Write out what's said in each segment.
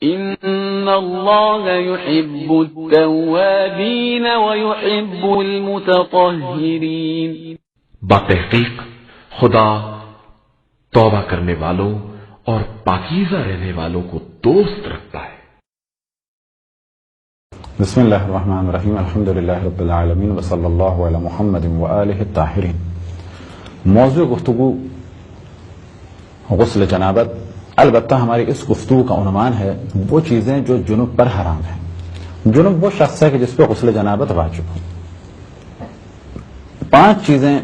ان اللہ يحب التوابین ويحب المتطہرین. بتحقیق خدا توبہ کرنے والوں اور پاکیزہ رہنے والوں کو دوست رکھتا ہے. بسم اللہ الرحمن الرحیم. الحمد للہ رب العالمین وصلی اللہ علی محمد وآلہ الطاہرین. موضوع گفتگو غسل جنابت. البتہ ہماری اس گفتگو کا عنوان ہے وہ چیزیں جو جنب پر حرام ہیں. جنب وہ شخص ہے کہ جس پہ غسل جنابت واجب ہو. 5 چیزیں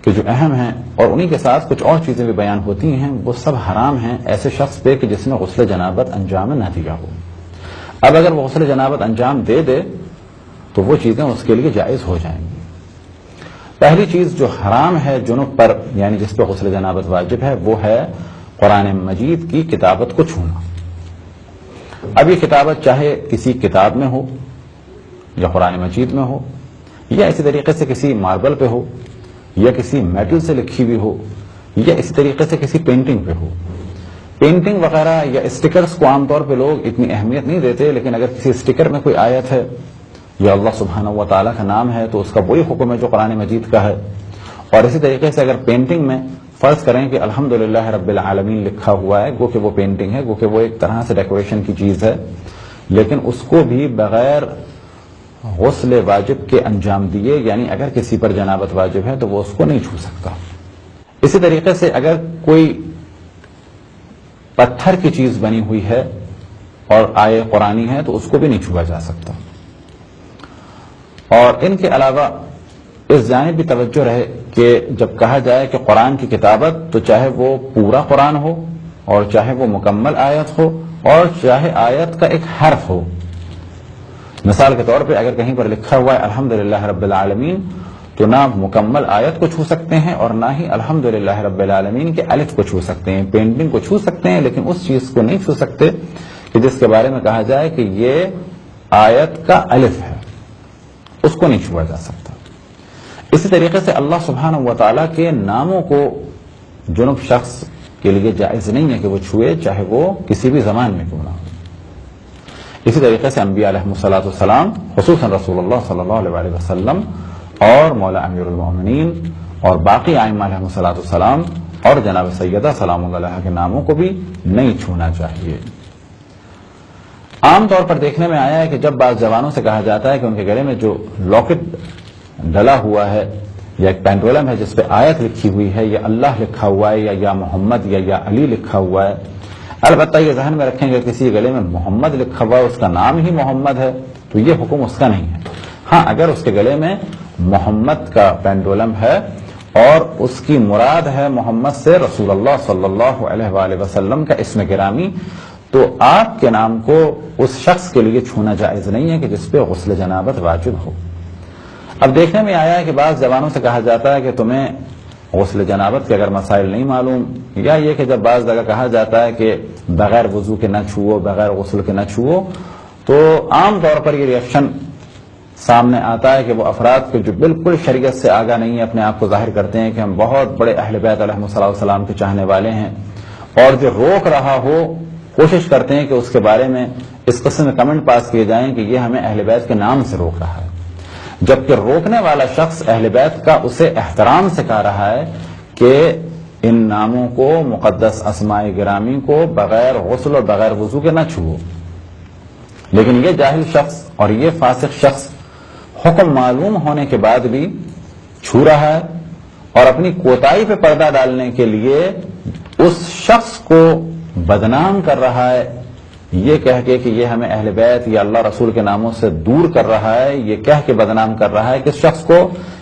کہ جو اہم ہیں اور انہی کے ساتھ کچھ اور چیزیں بھی بیان ہوتی ہیں وہ سب حرام ہیں ایسے شخص پہ کہ جس نے غسل جنابت انجام نہ دیا ہو. اب اگر وہ غسل جنابت انجام دے دے تو وہ چیزیں اس کے لیے جائز ہو جائیں گی. پہلی چیز جو حرام ہے جنب پر یعنی جس پہ غسل جنابت واجب ہے وہ ہے قرآن مجید کی کتابت کو چھونا. اب یہ کتابت چاہے کسی کتاب میں ہو یا قرآن مجید میں ہو یا اسی طریقے سے کسی ماربل پہ ہو یا کسی میٹل سے لکھی ہوئی ہو یا اسی طریقے سے کسی پینٹنگ پہ ہو. پینٹنگ وغیرہ یا اسٹیکرز کو عام طور پہ لوگ اتنی اہمیت نہیں دیتے، لیکن اگر کسی اسٹیکر میں کوئی آیت ہے یا اللہ سبحانہ و تعالیٰ کا نام ہے تو اس کا وہی حکم ہے جو قرآن مجید کا ہے. اور اسی طریقے سے اگر پینٹنگ میں فرض کریں کہ الحمدللہ رب العالمین لکھا ہوا ہے، گو کہ وہ پینٹنگ ہے، گو کہ وہ ایک طرح سے ڈیکوریشن کی چیز ہے، لیکن اس کو بھی بغیر غسل واجب کے انجام دیے یعنی اگر کسی پر جنابت واجب ہے تو وہ اس کو نہیں چھو سکتا. اسی طریقے سے اگر کوئی پتھر کی چیز بنی ہوئی ہے اور آیے قرآنی ہے تو اس کو بھی نہیں چھوا جا سکتا. اور ان کے علاوہ اس جانب بھی توجہ رہے کہ جب کہا جائے کہ قرآن کی کتابت تو چاہے وہ پورا قرآن ہو اور چاہے وہ مکمل آیت ہو اور چاہے آیت کا ایک حرف ہو. مثال کے طور پہ اگر کہیں پر لکھا ہوا ہے الحمدللہ رب العالمین تو نہ مکمل آیت کو چھو سکتے ہیں اور نہ ہی الحمدللہ رب العالمین کے الف کو چھو سکتے ہیں. پینٹنگ کو چھو سکتے ہیں لیکن اس چیز کو نہیں چھو سکتے کہ جس کے بارے میں کہا جائے کہ یہ آیت کا الف ہے، اس کو نہیں چھوا جا سکتا. اسی طریقے سے اللہ سبحانہ و تعالیٰ کے ناموں کو جنب شخص کے لیے جائز نہیں ہے کہ وہ چھوئے چاہے وہ کسی بھی زمان میں کیوں نہ ہو. اسی طریقے سے انبیاء علیہ الصلوۃ والسلام خصوصاً رسول اللہ صلی اللہ علیہ وسلم اور مولا امیر المومنین اور باقی ائمہ علیہ الصلوۃ والسلام اور جناب سیدہ سلام اللہ علیہ کے ناموں کو بھی نہیں چھونا چاہیے. عام طور پر دیکھنے میں آیا ہے کہ جب بعض جوانوں سے کہا جاتا ہے کہ ان کے گلے میں جو لاکٹ ڈلا ہوا ہے یا ایک پینڈولم ہے جس پہ آیت لکھی ہوئی ہے یا اللہ لکھا ہوا ہے یا محمد یا علی لکھا ہوا ہے، البتہ یہ ذہن میں رکھیں گے کسی گلے میں محمد لکھا ہوا ہے اس کا نام ہی محمد ہے تو یہ حکم اس کا نہیں ہے. ہاں اگر اس کے گلے میں محمد کا پینڈولم ہے اور اس کی مراد ہے محمد سے رسول اللہ صلی اللہ علیہ وآلہ وسلم کا اسم گرامی تو آپ کے نام کو اس شخص کے لیے چھونا جائز نہیں ہے کہ جس پہ غسل جنابت واجب ہو. اب دیکھنے میں آیا ہے کہ بعض جوانوں سے کہا جاتا ہے کہ تمہیں غسل جنابت کے اگر مسائل نہیں معلوم یا یہ کہ جب بعض جگہ کہا جاتا ہے کہ بغیر وضو کے نہ چھوؤ بغیر غسل کے نہ چھوؤ تو عام طور پر یہ ریئیکشن سامنے آتا ہے کہ وہ افراد کے جو بالکل شریعت سے آگاہ نہیں ہے اپنے آپ کو ظاہر کرتے ہیں کہ ہم بہت بڑے اہل بیت علیہ السلام کے چاہنے والے ہیں اور جو روک رہا ہو کوشش کرتے ہیں کہ اس کے بارے میں اس قسم میں کمنٹ پاس کیے جائیں کہ یہ ہمیں اہل بیت کے نام سے روک رہا ہے، جبکہ روکنے والا شخص اہل بیت کا اسے احترام سے کہہ رہا ہے کہ ان ناموں کو مقدس اسماء گرامی کو بغیر غسل اور بغیر وضو کے نہ چھوؤ. لیکن یہ جاہل شخص اور یہ فاسق شخص حکم معلوم ہونے کے بعد بھی چھو رہا ہے اور اپنی کوتاہی پہ پردہ ڈالنے کے لیے اس شخص کو بدنام کر رہا ہے یہ کہہ کے کہ یہ ہمیں اہل بیت یا اللہ رسول کے ناموں سے دور کر رہا ہے. یہ کہہ کے بدنام کر رہا ہے کس شخص کو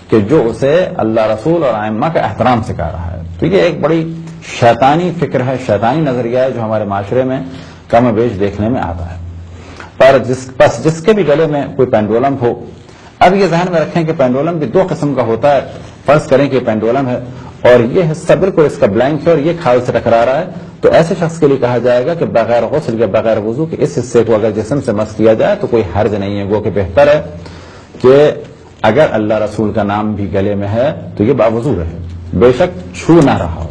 کہ جو اسے اللہ رسول اور ائمہ کا احترام سکھا رہا ہے. تو یہ ایک بڑی شیطانی فکر ہے، شیطانی نظریہ ہے جو ہمارے معاشرے میں کم و بیش دیکھنے میں آتا ہے. پر جس کے بھی گلے میں کوئی پینڈولم ہو، اب یہ ذہن میں رکھیں کہ پینڈولم بھی 2 قسم کا ہوتا ہے. فرض کریں کہ پینڈولم ہے اور یہ حصہ بالکل اس کا بلینک ہے اور یہ کھال سے ٹکرا رہا ہے تو ایسے شخص کے لیے کہا جائے گا کہ بغیر غسل یا بغیر وضو کے اس حصے کو اگر جسم سے مس کیا جائے تو کوئی حرج نہیں ہے. گو کہ بہتر ہے کہ اگر اللہ رسول کا نام بھی گلے میں ہے تو یہ باوضو رہے، بے شک چھو نہ رہا ہو.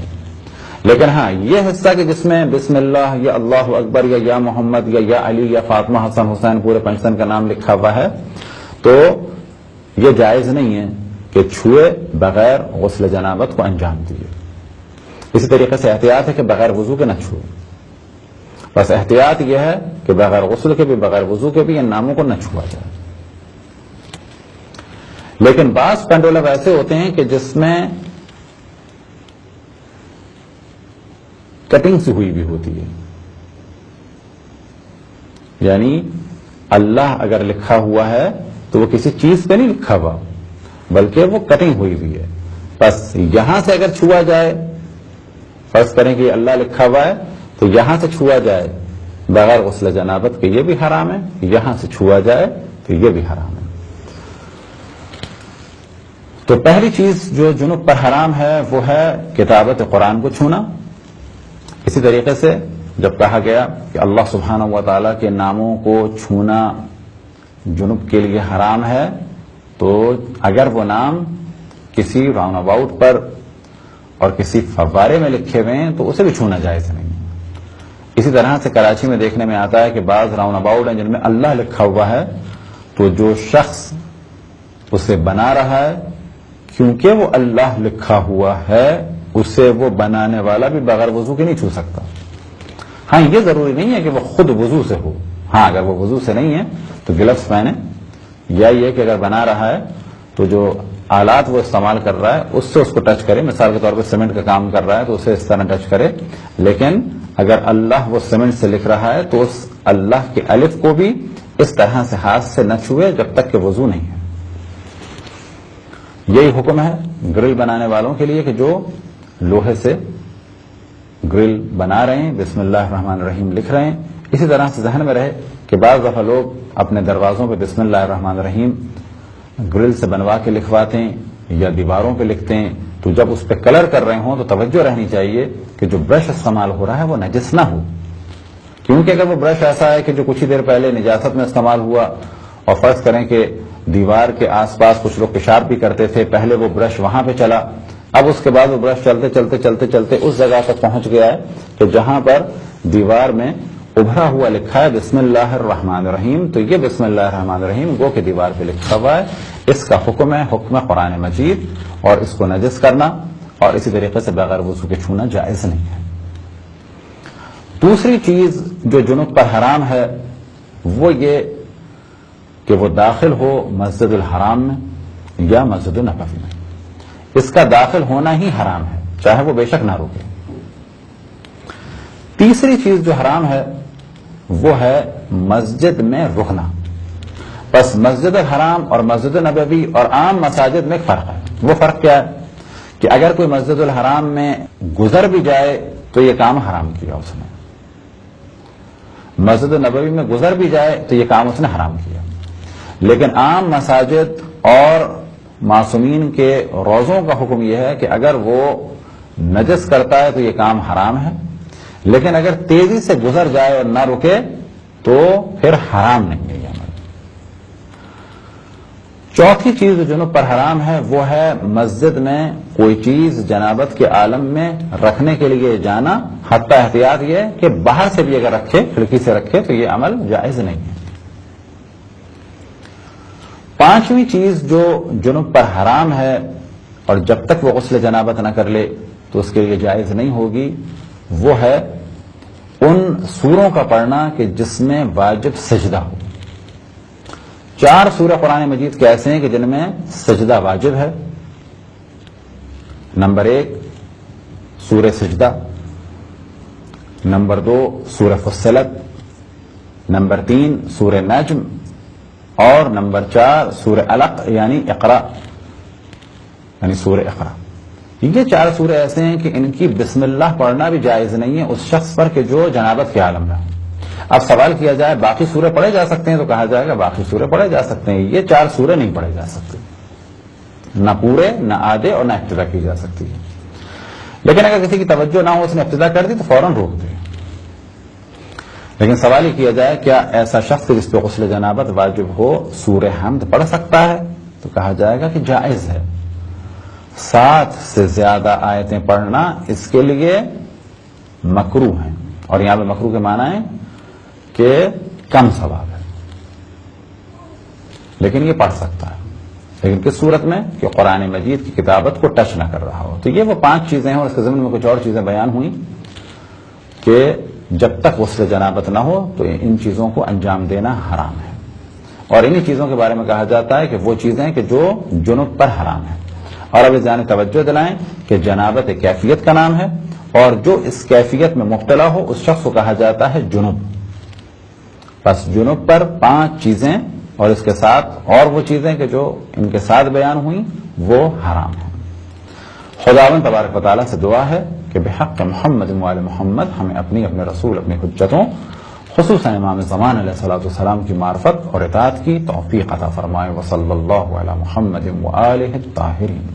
لیکن ہاں یہ حصہ کہ جس میں بسم اللہ یا اللہ اکبر یا محمد یا علی یا فاطمہ حسن حسین پورے پنجتن کا نام لکھا ہوا ہے، تو یہ جائز نہیں ہے کہ چھوئے بغیر غسل جنابت کو انجام دیے. اسی طریقے سے احتیاط ہے کہ بغیر وضو کے نہ چھوئے. بس احتیاط یہ ہے کہ بغیر غسل کے بھی بغیر وضو کے بھی ان ناموں کو نہ چھوا جائے. لیکن بعض پینڈولم ایسے ہوتے ہیں کہ جس میں کٹنگ سی ہوئی بھی ہوتی ہے، یعنی اللہ اگر لکھا ہوا ہے تو وہ کسی چیز پہ نہیں لکھا ہوا بلکہ وہ کٹنگ ہوئی بھی ہے. بس یہاں سے اگر چھوا جائے، فرض کریں کہ اللہ لکھا ہوا ہے تو یہاں سے چھوا جائے بغیر غسل جنابت کے، یہ بھی حرام ہے. یہاں سے چھوا جائے تو یہ بھی حرام ہے. تو پہلی چیز جو جنوب پر حرام ہے وہ ہے کتابت قرآن کو چھونا. اسی طریقے سے جب کہا گیا کہ اللہ سبحانہ و تعالیٰ کے ناموں کو چھونا جنوب کے لیے حرام ہے، تو اگر وہ نام کسی راؤنڈ اباؤٹ پر اور کسی فوارے میں لکھے ہوئے ہیں تو اسے بھی چھونا جائز نہیں ہے. اسی طرح سے کراچی میں دیکھنے میں آتا ہے کہ بعض راؤنڈ اباؤٹ ہیں جن میں اللہ لکھا ہوا ہے، تو جو شخص اسے بنا رہا ہے کیونکہ وہ اللہ لکھا ہوا ہے، اسے وہ بنانے والا بھی بغیر وضو کے نہیں چھو سکتا. ہاں یہ ضروری نہیں ہے کہ وہ خود وضو سے ہو. ہاں اگر وہ وضو سے نہیں ہے تو گلفز پہنے، یا یہ کہ اگر بنا رہا ہے تو جو آلات وہ استعمال کر رہا ہے اس سے اس کو ٹچ کرے. مثال کے طور پہ سیمنٹ کا کام کر رہا ہے تو اسے اس طرح ٹچ کرے. لیکن اگر اللہ وہ سیمنٹ سے لکھ رہا ہے تو اس اللہ کے الف کو بھی اس طرح سے ہاتھ سے نہ چھوئے جب تک کہ وضو نہیں ہے. یہی حکم ہے گرل بنانے والوں کے لیے کہ جو لوہے سے گرل بنا رہے ہیں بسم اللہ الرحمن الرحیم لکھ رہے ہیں. اسی طرح سے ذہن میں رہے کہ بعض دفعہ لوگ اپنے دروازوں پہ بسم اللہ الرحمن الرحیم گرل سے بنوا کے لکھواتے ہیں یا دیواروں پہ لکھتے ہیں، تو جب اس پہ کلر کر رہے ہوں تو توجہ رہنی چاہیے کہ جو برش استعمال ہو رہا ہے وہ نجس نہ ہو. کیونکہ اگر وہ برش ایسا ہے کہ جو کچھ ہی دیر پہلے نجاست میں استعمال ہوا، اور فرض کریں کہ دیوار کے آس پاس کچھ لوگ پیشاب بھی کرتے تھے، پہلے وہ برش وہاں پہ چلا، اب اس کے بعد وہ برش چلتے چلتے چلتے چلتے اس جگہ تک پہنچ گیا ہے کہ جہاں پر دیوار میں ابھرا ہوا لکھا ہے بسم اللہ الرحمن الرحیم، تو یہ بسم اللہ الرحمن الرحیم گو کہ دیوار پہ لکھا ہوا ہے. اس کا حکم ہے حکم قرآن مجید، اور اس کو نجس کرنا اور اسی طریقے سے بغیر وضو کے چھونا جائز نہیں ہے. دوسری چیز جو جنوب پر حرام ہے وہ یہ کہ وہ داخل ہو مسجد الحرام میں یا مسجد النبوی میں. اس کا داخل ہونا ہی حرام ہے چاہے وہ بے شک نہ روکے. تیسری چیز جو حرام ہے وہ ہے مسجد میں رکنا. بس مسجد الحرام اور مسجد نبوی اور عام مساجد میں ایک فرق ہے. وہ فرق کیا ہے کہ اگر کوئی مسجد الحرام میں گزر بھی جائے تو یہ کام حرام کیا اس نے، مسجد نبوی میں گزر بھی جائے تو یہ کام اس نے حرام کیا. لیکن عام مساجد اور معصومین کے روزوں کا حکم یہ ہے کہ اگر وہ نجس کرتا ہے تو یہ کام حرام ہے، لیکن اگر تیزی سے گزر جائے اور نہ رکے تو پھر حرام نہیں ہے یہ عمل. چوتھی چیز جو جنوب پر حرام ہے وہ ہے مسجد میں کوئی چیز جنابت کے عالم میں رکھنے کے لیے جانا، حتیٰ احتیاط یہ کہ باہر سے بھی اگر رکھے، کھڑکی سے رکھے، تو یہ عمل جائز نہیں ہے. پانچویں چیز جو جنوب پر حرام ہے اور جب تک وہ غسل جنابت نہ کر لے تو اس کے لیے جائز نہیں ہوگی، وہ ہے ان سوروں کا پڑھنا کہ جس میں واجب سجدہ ہو. 4 سورہ قرآن مجید کے ایسے ہیں کہ جن میں سجدہ واجب ہے. نمبر 1 سورہ سجدہ، نمبر 2 سورہ فصلت، نمبر 3 سورہ نجم، اور نمبر 4 سورہ علق یعنی اقرا، یعنی سورہ اقرا. یہ 4 سورے ایسے ہیں کہ ان کی بسم اللہ پڑھنا بھی جائز نہیں ہے اس شخص پر کہ جو جنابت کے عالم میں ہو. اب سوال کیا جائے باقی سورے پڑھے جا سکتے ہیں تو کہا جائے گا باقی سورے پڑھے جا سکتے ہیں، یہ 4 سورے نہیں پڑھے جا سکتے، نہ پورے نہ آدھے اور نہ ابتدا کی جا سکتی ہے. لیکن اگر کسی کی توجہ نہ ہو اس نے ابتدا کر دی تو فوراً روک دے. لیکن سوال یہ کیا جائے کیا ایسا شخص جس پہ غسل جنابت واجب ہو سورہ حمد پڑھ سکتا ہے، تو کہا جائے گا کہ جائز ہے. 7 سے زیادہ آیتیں پڑھنا اس کے لیے مکروہ ہیں، اور یہاں پہ مکروہ کے معنی ہے کہ کم ثواب ہے، لیکن یہ پڑھ سکتا ہے، لیکن کس صورت میں کہ قرآن مجید کی کتابت کو ٹچ نہ کر رہا ہو۔ تو یہ وہ 5 چیزیں ہیں، اور اس کے ضمن میں کچھ اور چیزیں بیان ہوئیں کہ جب تک غسل جنابت نہ ہو تو ان چیزوں کو انجام دینا حرام ہے، اور انہی چیزوں کے بارے میں کہا جاتا ہے کہ وہ چیزیں کہ جو جنوب پر حرام ہیں۔ اور اب اس جانب توجہ دلائیں کہ جنابت ایک کیفیت کا نام ہے، اور جو اس کیفیت میں مبتلا ہو اس شخص کو کہا جاتا ہے جنوب۔ بس جنوب پر 5 چیزیں اور اس کے ساتھ اور وہ چیزیں کہ جو ان کے ساتھ بیان ہوئیں وہ حرام ہیں۔ خداوند تبارک و تعالیٰ سے دعا ہے کہ بحق محمد و آل محمد ہمیں اپنے رسول، اپنی حجتوں، خصوصاً امام زمان علیہ الصلوۃ والسلام کی معرفت اور اطاعت کی توفیق عطا فرمائے۔ وصلی اللہ علی محمد و آلہ الطاہرین۔